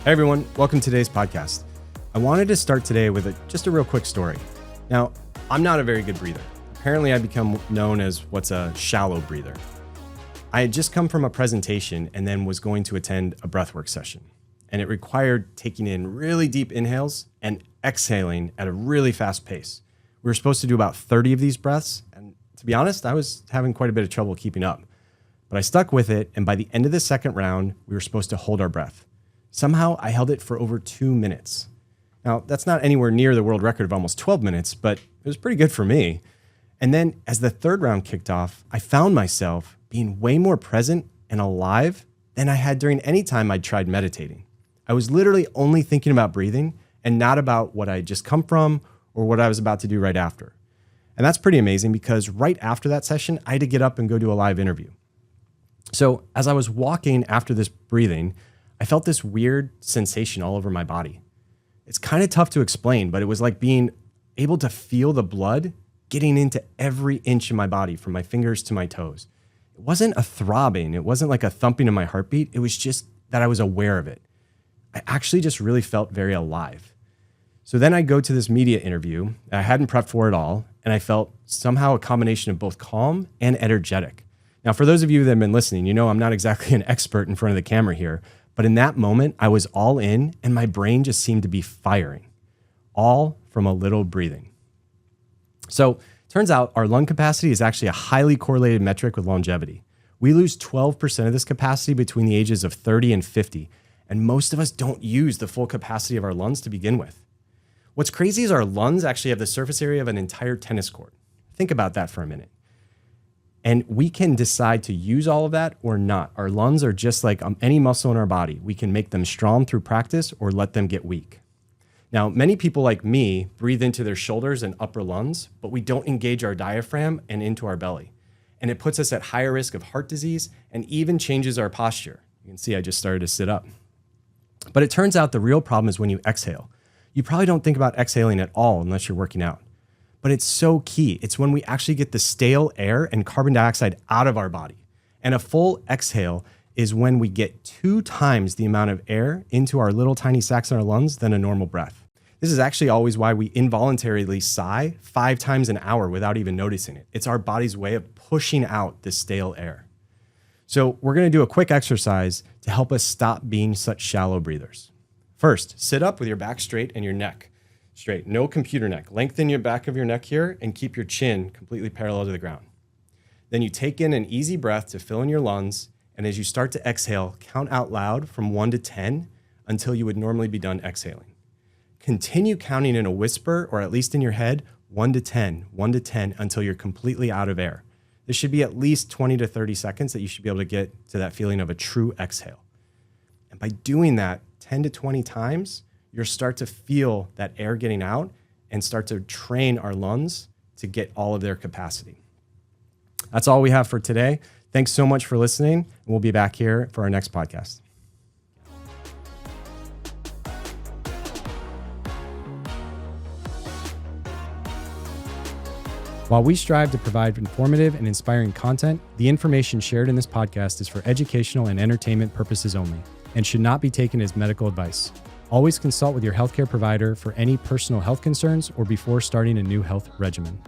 Hey everyone, welcome to today's podcast. I wanted to start today with just a real quick story. Now, I'm not a very good breather. Apparently, I become known as what's a shallow breather. I had just come from a presentation and then was going to attend a breathwork session. And it required taking in really deep inhales and exhaling at a really fast pace. We were supposed to do about 30 of these breaths. And to be honest, I was having quite a bit of trouble keeping up. But I stuck with it. And by the end of the second round, we were supposed to hold our breath. Somehow I held it for over 2 minutes. Now, that's not anywhere near the world record of almost 12 minutes, but it was pretty good for me. And then as the third round kicked off, I found myself being way more present and alive than I had during any time I'd tried meditating. I was literally only thinking about breathing and not about what I had just come from or what I was about to do right after. And that's pretty amazing because right after that session, I had to get up and go do a live interview. So as I was walking after this breathing, I felt this weird sensation all over my body. It's kind of tough to explain, but it was like being able to feel the blood getting into every inch of my body from my fingers to my toes. It wasn't a throbbing. It wasn't like a thumping of my heartbeat. It was just that I was aware of it. I actually just really felt very alive. So then I go to this media interview that I hadn't prepped for at all, and I felt somehow a combination of both calm and energetic. Now, for those of you that have been listening, you know I'm not exactly an expert in front of the camera here, but in that moment, I was all in and my brain just seemed to be firing, all from a little breathing. So turns out our lung capacity is actually a highly correlated metric with longevity. We lose 12% of this capacity between the ages of 30 and 50, and most of us don't use the full capacity of our lungs to begin with. What's crazy is our lungs actually have the surface area of an entire tennis court. Think about that for a minute. And we can decide to use all of that or not. Our lungs are just like any muscle in our body. We can make them strong through practice or let them get weak. Now, many people like me breathe into their shoulders and upper lungs, but we don't engage our diaphragm and into our belly. And it puts us at higher risk of heart disease and even changes our posture. You can see I just started to sit up. But it turns out the real problem is when you exhale. You probably don't think about exhaling at all unless you're working out. But it's so key. It's when we actually get the stale air and carbon dioxide out of our body. And a full exhale is when we get 2 times the amount of air into our little tiny sacs in our lungs than a normal breath. This is actually always why we involuntarily sigh 5 times an hour without even noticing it. It's our body's way of pushing out the stale air. So we're going to do a quick exercise to help us stop being such shallow breathers. First, sit up with your back straight and your neck straight. No computer neck. Lengthen your back of your neck here and keep your chin completely parallel to the ground. Then you take in an easy breath to fill in your lungs. And as you start to exhale, count out loud from 1 to 10 until you would normally be done exhaling. Continue counting in a whisper or at least in your head, 1 to 10, 1 to 10 until you're completely out of air. This should be at least 20 to 30 seconds that you should be able to get to that feeling of a true exhale. And by doing that 10 to 20 times, you'll start to feel that air getting out and start to train our lungs to get all of their capacity. That's all we have for today. Thanks so much for listening, and we'll be back here for our next podcast. While we strive to provide informative and inspiring content, the information shared in this podcast is for educational and entertainment purposes only and should not be taken as medical advice. Always consult with your healthcare provider for any personal health concerns or before starting a new health regimen.